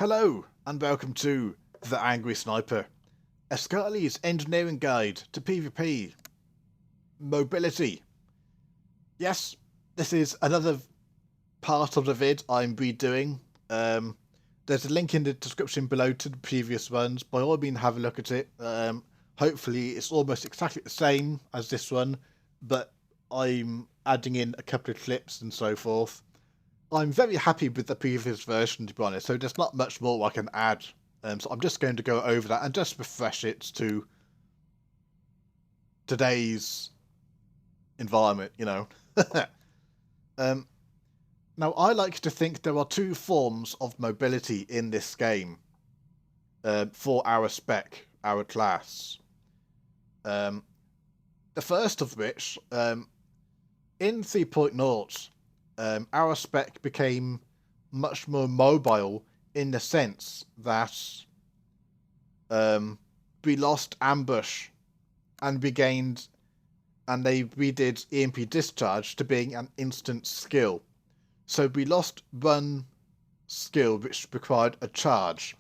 Hello, and welcome to The Angry Sniper, a Scarly's engineering guide to PvP. Mobility. Yes, this is another part of the vid I'm redoing. There's a link in the description below to the previous ones. By all means, have a look at it. Hopefully, it's almost exactly the same as this one, but I'm adding in a couple of clips and so forth. I'm very happy with the previous version, to be honest, so there's not much more I can add. So I'm just going to go over that and just refresh it to today's environment, you know. Now, I like to think there are two forms of mobility in this game for our spec, our class. The first of which, in 3.0, our spec became much more mobile in the sense that we lost ambush and we gained, and they redid EMP discharge to being an instant skill. So we lost one skill which required a charge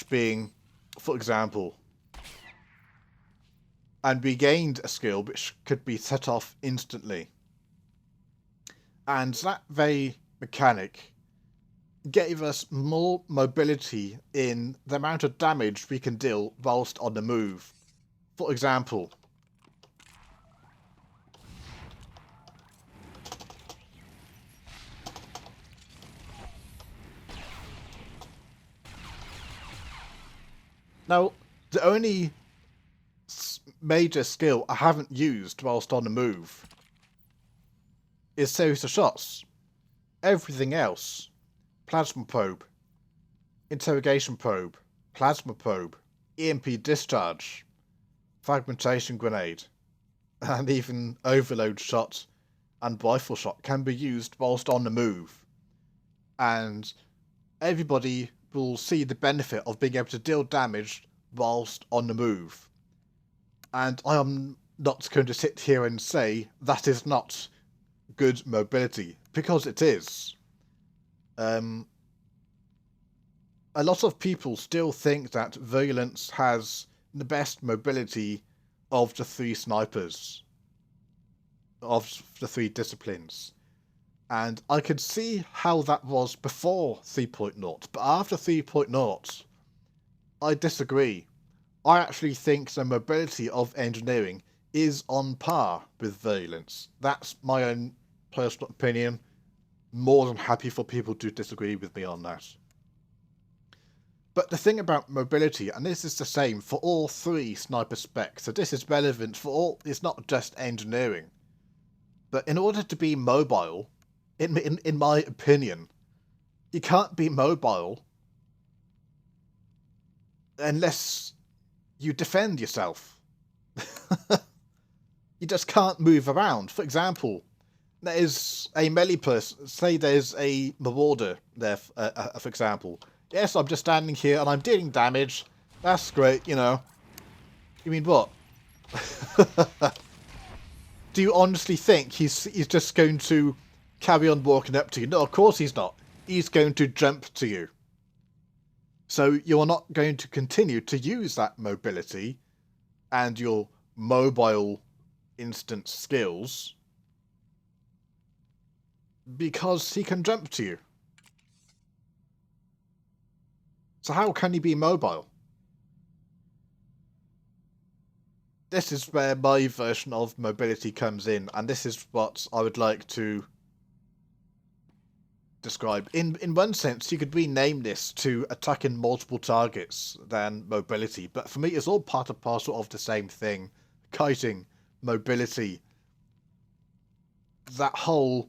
being, for example, and we gained a skill which could be set off instantly. And that very mechanic gave us more mobility in the amount of damage we can deal whilst on the move. For example, now the only major skill I haven't used whilst on the move is series of shots. Everything else, plasma probe, interrogation probe, plasma probe, EMP discharge, fragmentation grenade, and even overload shot and rifle shot can be used whilst on the move. And everybody will see the benefit of being able to deal damage whilst on the move. And I am not going to sit here and say that is not good mobility, because it is. A lot of people still think that Virulence has the best mobility of the three snipers, of the three disciplines. And I could see how that was before 3.0, but after 3.0, I disagree. I actually think the mobility of engineering is on par with Virulence. That's my own personal opinion. More than happy for people to disagree with me on that. But the thing about mobility, and this is the same for all three sniper specs, so this is relevant for all, it's not just engineering. But in order to be mobile, in my opinion, you can't be mobile unless you defend yourself. You just can't move around. For example, there is a melee person, say there's a marauder there, for example. Yes, I'm just standing here and I'm dealing damage. That's great, you know. You mean what? Do you honestly think he's just going to carry on walking up to you? No, of course he's not. He's going to jump to you. So you're not going to continue to use that mobility and your mobile instant skills because he can jump to you. So how can he be mobile? This is where my version of mobility comes in, and this is what I would like to describe. In one sense, you could rename this to attacking multiple targets than mobility, but for me it's all part and parcel of the same thing. Kiting, mobility, that whole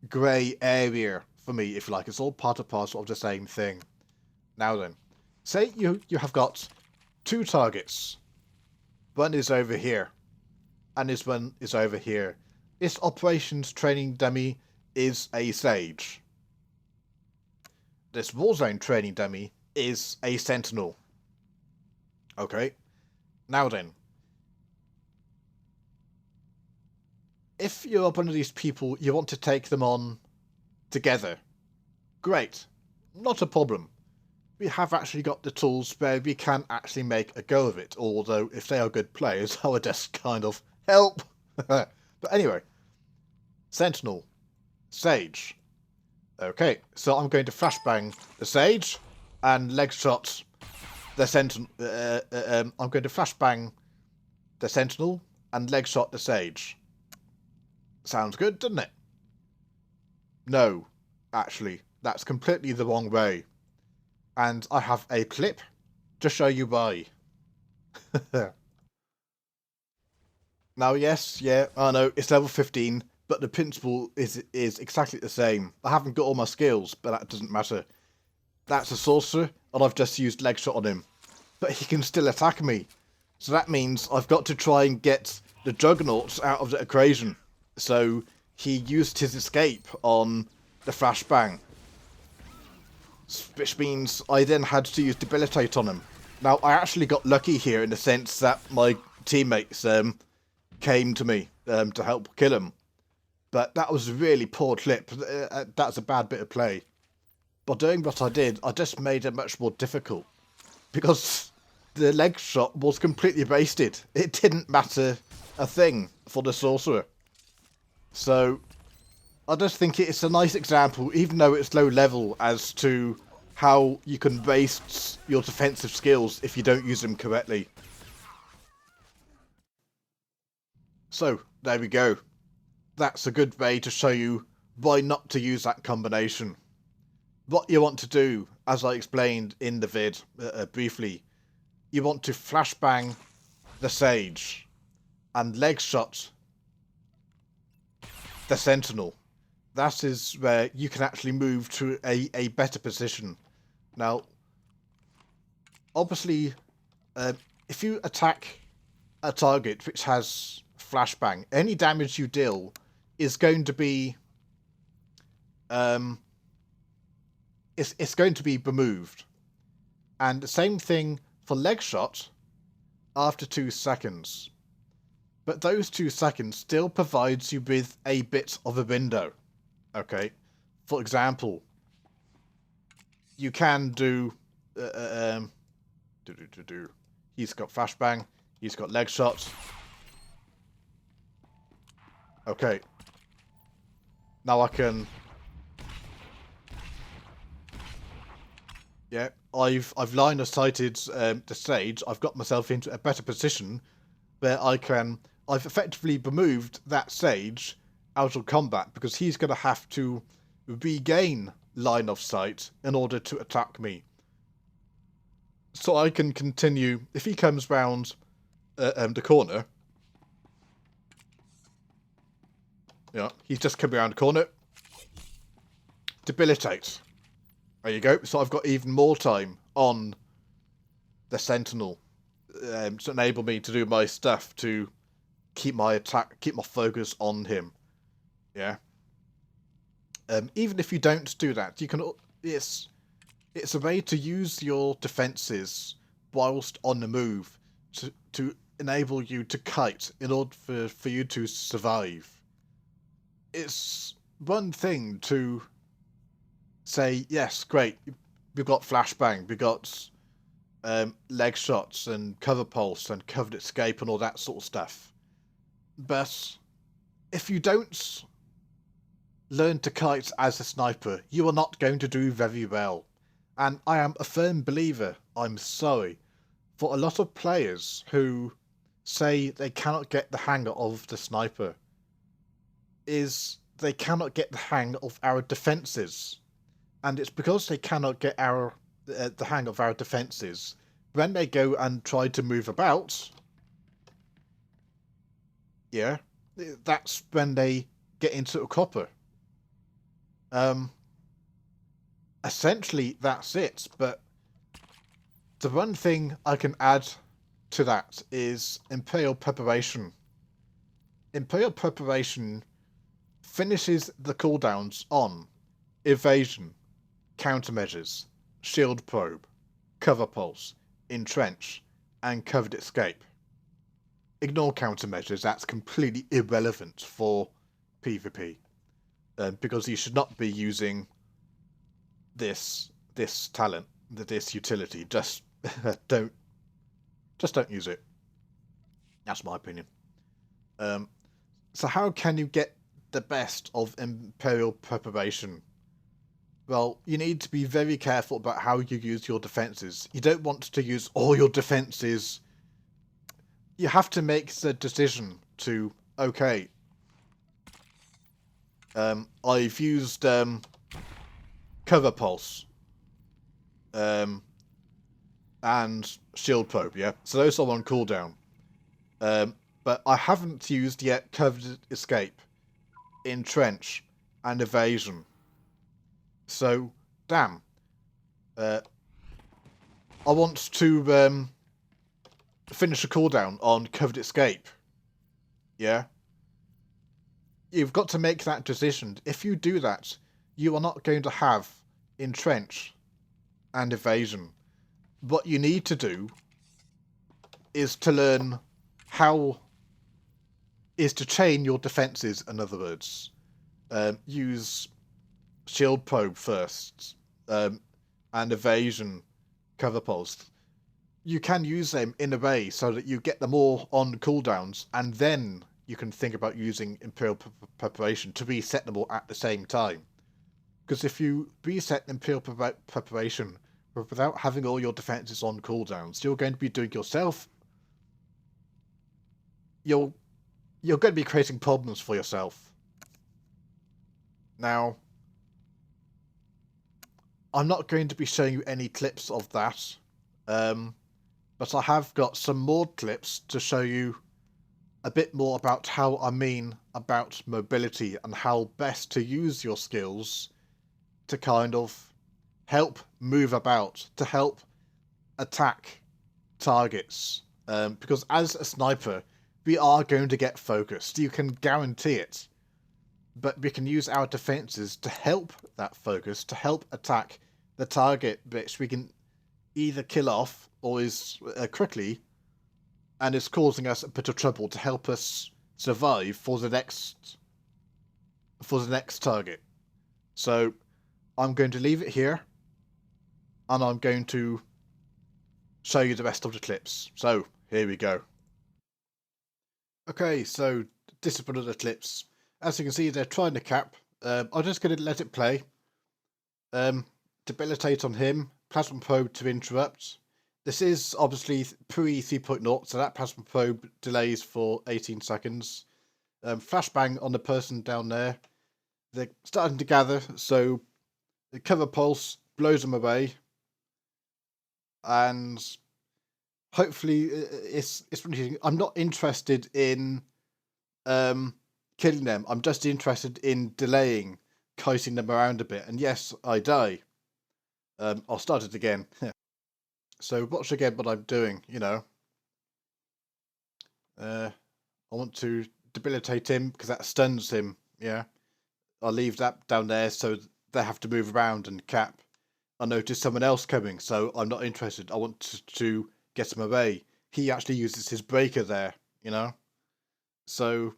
grey area for me, if you like, it's all part and parcel of the same thing. Now then, say you have got two targets. One is over here, and this one is over here. This operations training dummy is a Sage. This Warzone training dummy is a Sentinel. Okay, now then, if you're one of these people, you want to take them on together. Great. not a problem. We have actually got the tools where we can actually make a go of it, although if they are good players, I would just kind of help. But anyway, Sentinel, Sage. Okay, so I'm going to flashbang the Sage and leg shot the Sentinel. I'm going to flashbang the Sentinel and leg shot the Sage. Sounds good, doesn't it? No, actually, that's completely the wrong way. And I have a clip to show you why. Now, yes, yeah, I know, it's level 15, but the principle is exactly the same. I haven't got all my skills, but that doesn't matter. That's a sorcerer, and I've just used leg shot on him. But he can still attack me. So that means I've got to try and get the Juggernauts out of the equation. So he used his escape on the flashbang. Which means I then had to use Debilitate on him. Now, I actually got lucky here in the sense that my teammates came to me to help kill him. But that was a really poor clip. That's a bad bit of play. By doing what I did, I just made it much more difficult. Because the leg shot was completely wasted. It didn't matter a thing for the sorcerer. So I just think it's a nice example, even though it's low level, as to how you can waste your defensive skills if you don't use them correctly. So, there we go. That's a good way to show you why not to use that combination. What you want to do, as I explained in the vid briefly, you want to flashbang the Sage and leg shot the Sentinel. That is where you can actually move to a better position. Now, obviously, if you attack a target which has flashbang, any damage you deal is going to be it's going to be removed. And the same thing for leg shot after 2 seconds. But those 2 seconds still provides you with a bit of a window. Okay, for example, you can do he's got flashbang, he's got leg shots. Okay, now I can, yeah, I've line of sighted the Sage. I've got myself into a better position where I've effectively removed that Sage out of combat, because he's going to have to regain line of sight in order to attack me. So I can continue, if he comes round the corner, yeah, he's just coming around the corner, debilitate. There you go. So I've got even more time on the Sentinel to enable me to do my stuff, to keep my focus on him. Yeah. Even if you don't do that, you can. It's a way to use your defenses whilst on the move to enable you to kite in order for you to survive. It's one thing to say, yes, great, we've got flashbang, we've got leg shots and cover pulse and covered escape and all that sort of stuff. But if you don't learn to kite as a sniper, you are not going to do very well. And I am a firm believer, I'm sorry, for a lot of players who say they cannot get the hang of the sniper, is they cannot get the hang of our defences. And it's because they cannot get the hang of our defences, when they go and try to move about, yeah, that's when they get into a copper. Essentially that's it, but the one thing I can add to that is Imperial Preparation. Imperial Preparation finishes the cooldowns on evasion, countermeasures, shield probe, cover pulse, entrench, and covered escape. Ignore countermeasures, that's completely irrelevant for PvP. Because you should not be using this this talent, this utility. Just don't use it. That's my opinion. So how can you get the best of Imperial Preparation? Well, you need to be very careful about how you use your defenses. You don't want to use all your defenses. You have to make the decision to, okay, I've used Cover Pulse and Shield Probe, yeah? So those are on cooldown. But I haven't used yet Covered Escape, Entrench, and Evasion. So, damn. I want to finish a cooldown on Covered Escape. Yeah? You've got to make that decision. If you do that, you are not going to have Entrench and Evasion. What you need to do is to learn how... is to chain your defenses, in other words. Use Shield Probe first, and Evasion Cover Pulse. You can use them in a way so that you get them all on cooldowns, and then you can think about using Imperial Preparation to reset them all at the same time. Because if you reset Imperial Preparation without having all your defenses on cooldowns, you're going to be doing yourself... You're going to be creating problems for yourself. Now, I'm not going to be showing you any clips of that, but I have got some more clips to show you a bit more about how I mean about mobility and how best to use your skills to kind of help move about, to help attack targets. Because as a sniper, we are going to get focused. You can guarantee it. But we can use our defenses to help that focus, to help attack the target, which we can either kill off or is quickly and is causing us a bit of trouble to help us survive for the next target. So I'm going to leave it here and I'm going to show you the rest of the clips. So here we go. Okay, so this is one of the clips. As you can see, they're trying to cap. I'm just going to let it play. Debilitate on him. Plasma probe to interrupt. This is obviously pre 3.0, so that plasma probe delays for 18 seconds. Flashbang on the person down there. They're starting to gather, so the cover pulse blows them away. And hopefully it's I'm not interested in killing them. I'm just interested in delaying, kiting them around a bit. And yes, I die. I'll start it again. So watch again what I'm doing, you know. I want to debilitate him because that stuns him, yeah. I'll leave that down there so they have to move around and cap. I notice someone else coming, so I'm not interested. I want to get him away. He actually uses his breaker there, you know. So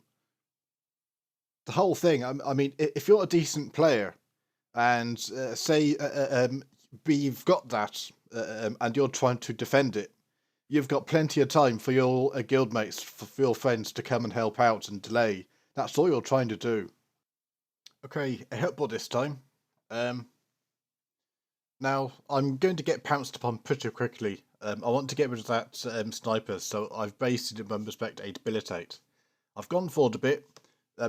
the whole thing, I mean, if you're a decent player and say you've got that and you're trying to defend it, you've got plenty of time for your guildmates, for your friends to come and help out and delay. That's all you're trying to do. Okay, a helpbot this time. Now, I'm going to get pounced upon pretty quickly. I want to get rid of that sniper, so I've based it in one respect a debilitate. I've gone forward a bit,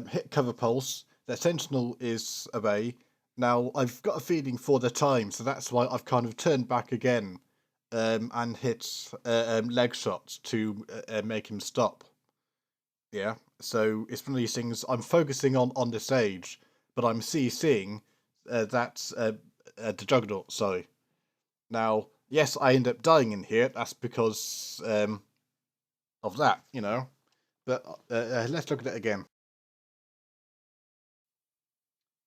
hit cover pulse, their sentinel is away. Now, I've got a feeling for the time, so that's why I've kind of turned back again and hit leg shots to make him stop. Yeah, so it's one of these things, I'm focusing on the sage, but I'm CCing the Juggernaut, sorry. Now, yes, I end up dying in here, that's because of that, you know. But let's look at it again.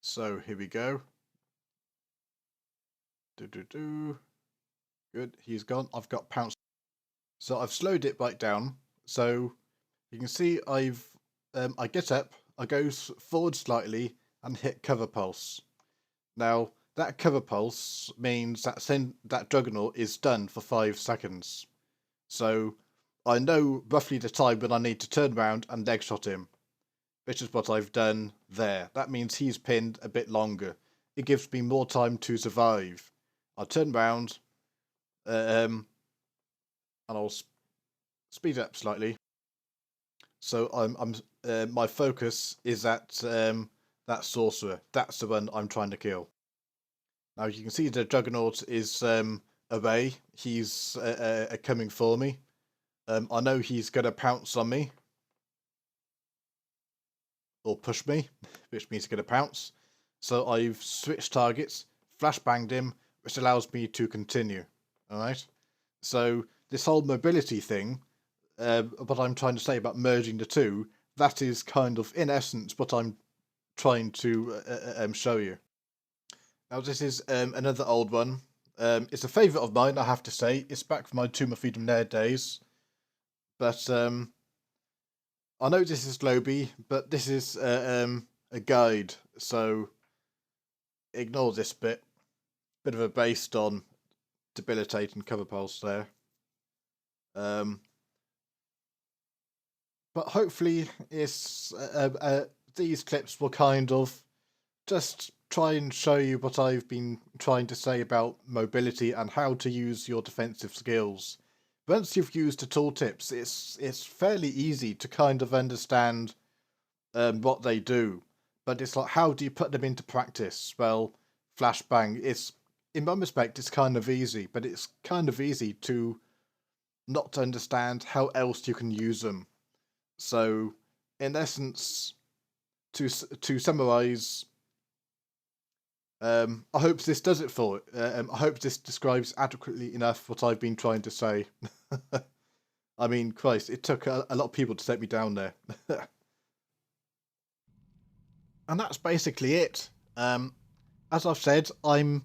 So, here we go. Good, he's gone. I've got pounced. So I've slowed it right down. So you can see I get up, I go forward slightly and hit cover pulse. Now, that cover pulse means that Juggernaut is stunned for 5 seconds. So I know roughly the time when I need to turn around and leg shot him, which is what I've done there. That means he's pinned a bit longer. It gives me more time to survive. I'll turn around, and I'll speed up slightly. So my focus is at that sorcerer. That's the one I'm trying to kill. Now you can see the Juggernaut is away. He's coming for me. I know he's going to pounce on me. Or push me, which means he's going to pounce. So I've switched targets, flashbanged him, which allows me to continue. Alright? So this whole mobility thing, what I'm trying to say about merging the two, that is kind of, in essence, what I'm trying to show you. Now this is another old one. It's a favourite of mine, I have to say. It's back from my Tomb of Freedom Nerd days. But I know this is Globy, but this is a guide, so ignore this bit. Bit of a based on debilitating cover pulse there. But hopefully it's these clips will kind of just try and show you what I've been trying to say about mobility and how to use your defensive skills. Once you've used the tooltips, it's fairly easy to kind of understand what they do. But it's like, how do you put them into practice? Well, flashbang, in one respect, it's kind of easy, but it's kind of easy to not understand how else you can use them. So, in essence, to summarize, I hope this does it for it. I hope this describes adequately enough what I've been trying to say. I mean, Christ, it took a lot of people to take me down there. And that's basically it. As I've said, I'm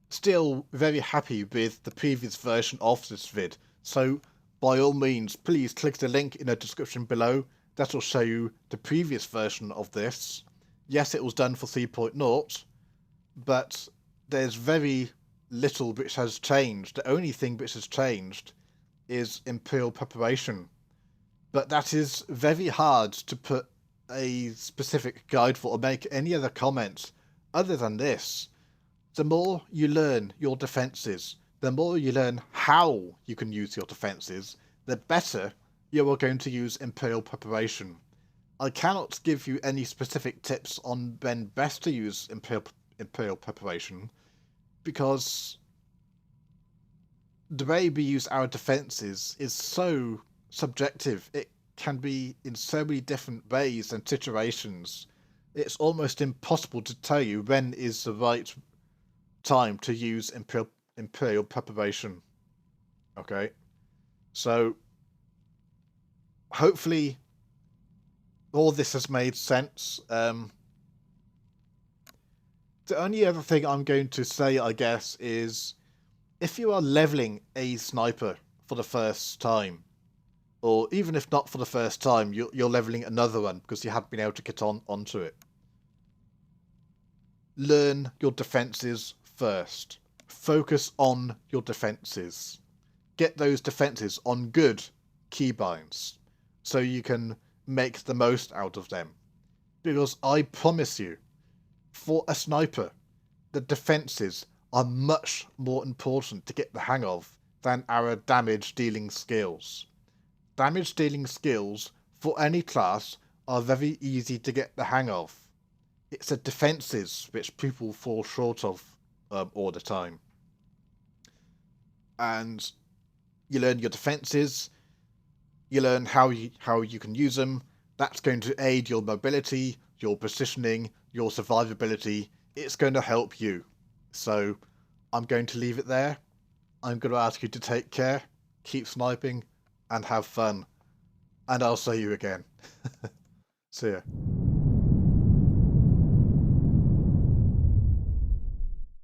still very happy with the previous version of this vid. So, by all means, please click the link in the description below. That'll show you the previous version of this. Yes, it was done for 3.0. But there's very little which has changed. The only thing which has changed is Imperial Preparation. But that is very hard to put a specific guide for or make any other comments other than this. The more you learn your defences, the more you learn how you can use your defences, the better you are going to use Imperial Preparation. I cannot give you any specific tips on when best to use Imperial Preparation, because the way we use our defences is so subjective. It can be in so many different ways and situations. It's almost impossible to tell you when is the right time to use Imperial Preparation. Okay, so hopefully all this has made sense. The only other thing I'm going to say, I guess, is if you are leveling a sniper for the first time, or even if not for the first time, you're leveling another one because you haven't been able to get onto it. Learn your defences first. Focus on your defences. Get those defences on good keybinds so you can make the most out of them. Because I promise you, for a sniper, the defences are much more important to get the hang of than our damage dealing skills. Damage dealing skills for any class are very easy to get the hang of. It's the defences which people fall short of all the time. And you learn your defences, you learn how you can use them. That's going to aid your mobility, your positioning, your survivability. It's going to help you. So I'm going to leave it there. I'm going to ask you to take care, keep sniping, and have fun. And I'll see you again. See ya.